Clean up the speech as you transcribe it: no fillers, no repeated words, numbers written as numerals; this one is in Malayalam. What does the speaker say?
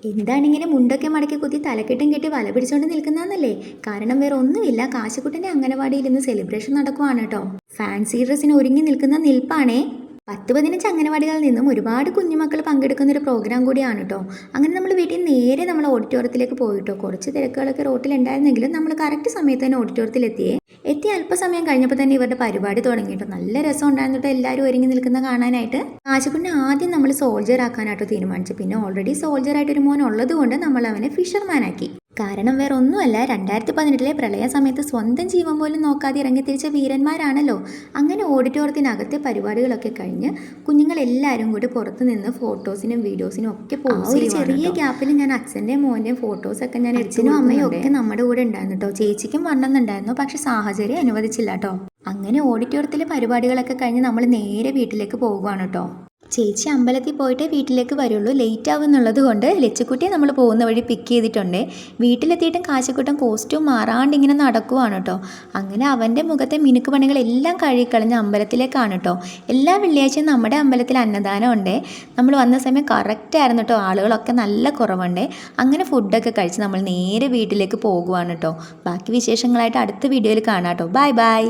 എന്താണിങ്ങനെ മുണ്ടൊക്കെ മടക്കി കുത്തി തലക്കെട്ടും കെട്ടി വല പിടിച്ചോണ്ട് നിൽക്കുന്നതെന്നല്ലേ? കാരണം വേറെ ഒന്നുമില്ല, കാശിക്കുട്ടൻ്റെ അംഗനവാടിയിൽ ഇന്ന് സെലിബ്രേഷൻ നടക്കുവാണ് കേട്ടോ. ഫാൻസി ഡ്രസ്സിന് ഒരുങ്ങി നിൽക്കുന്ന നിൽപ്പാണേ. 10-15 അംഗനവാടികളിൽ നിന്നും ഒരുപാട് കുഞ്ഞുമക്കൾ പങ്കെടുക്കുന്ന ഒരു പ്രോഗ്രാം കൂടിയാണ് കേട്ടോ. അങ്ങനെ നമ്മൾ വീട്ടിൽ നിന്ന് നേരെ നമ്മൾ ഓഡിറ്റോറിയത്തിലേക്ക് പോയിട്ടോ. കുറച്ച് തിരക്കുകളൊക്കെ റോട്ടിലുണ്ടായിരുന്നെങ്കിലും നമ്മൾ കറക്റ്റ് സമയത്ത് തന്നെ ഓഡിറ്റോറിയത്തിൽ എത്തി അല്പസമയം കഴിഞ്ഞപ്പോൾ തന്നെ ഇവരുടെ പരിപാടി തുടങ്ങിയിട്ടോ. നല്ല രസം ഉണ്ടായിരുന്നു കേട്ടോ, എല്ലാവരും ഒരുങ്ങി നിൽക്കുന്ന കാണാനായിട്ട്. ആശുക്കുട്ടിനെ ആദ്യം നമ്മൾ സോൾജർ ആക്കാനായിട്ടോ തീരുമാനിച്ചു. പിന്നെ ഓൾറെഡി സോൾജറായിട്ട് ഒരു മോൻ ഉള്ളത് കൊണ്ട് നമ്മൾ അവനെ ഫിഷർമാൻ ആക്കി. കാരണം വേറെ ഒന്നുമല്ല, 2018 പ്രളയ സമയത്ത് സ്വന്തം ജീവൻ പോലും നോക്കാതെ ഇറങ്ങിത്തിരിച്ച വീരന്മാരാണല്ലോ. അങ്ങനെ ഓഡിറ്റോറിയത്തിനകത്തെ പരിപാടികളൊക്കെ കഴിഞ്ഞ് കുഞ്ഞുങ്ങളെല്ലാവരും കൂടി പുറത്ത് നിന്ന് ഫോട്ടോസിനും വീഡിയോസിനും ഒക്കെ പോകും. ഒരു ചെറിയ ഗ്യാപ്പിൽ ഞാൻ അച്ഛൻ്റെയും മോൻ്റെയും ഫോട്ടോസൊക്കെ ഞാൻ അച്ഛനും അമ്മയും ഒക്കെ നമ്മുടെ കൂടെ ഉണ്ടായിരുന്നു കേട്ടോ. ചേച്ചിക്കും വണ്ണമെന്നുണ്ടായിരുന്നു, പക്ഷെ സാഹചര്യം അനുവദിച്ചില്ല കേട്ടോ. അങ്ങനെ ഓഡിറ്റോറിയത്തിലെ പരിപാടികളൊക്കെ കഴിഞ്ഞ് നമ്മൾ നേരെ വീട്ടിലേക്ക് പോകുകയാണ് കേട്ടോ. ചേച്ചി അമ്പലത്തിൽ പോയിട്ടേ വീട്ടിലേക്ക് വരുള്ളൂ, ലേറ്റ് ആവുന്നുള്ളത് കൊണ്ട് ലച്ചുക്കുട്ടിയെ നമ്മൾ പോകുന്ന വഴി പിക്ക് ചെയ്തിട്ടുണ്ട്. വീട്ടിലെത്തിയിട്ടും കാശിക്കുട്ടൻ കോസ്റ്റ്യൂം മാറാണ്ട് ഇങ്ങനെ നടക്കുവാണ് കേട്ടോ. അങ്ങനെ അവൻ്റെ മുഖത്തെ മിനുക്ക് പണികളെല്ലാം കഴുകിക്കളഞ്ഞ് അമ്പലത്തിലേക്കാണ് കേട്ടോ. എല്ലാ വെള്ളിയാഴ്ചയും നമ്മുടെ അമ്പലത്തിൽ അന്നദാനം ഉണ്ട്. നമ്മൾ വന്ന സമയം കറക്റ്റായിരുന്നു കേട്ടോ, ആളുകളൊക്കെ നല്ല കുറവുണ്ട്. അങ്ങനെ ഫുഡൊക്കെ കഴിച്ച് നമ്മൾ നേരെ വീട്ടിലേക്ക് പോകുവാണ് കേട്ടോ. ബാക്കി വിശേഷങ്ങളായിട്ട് അടുത്ത വീഡിയോയിൽ കാണാം കേട്ടോ. Bye bye.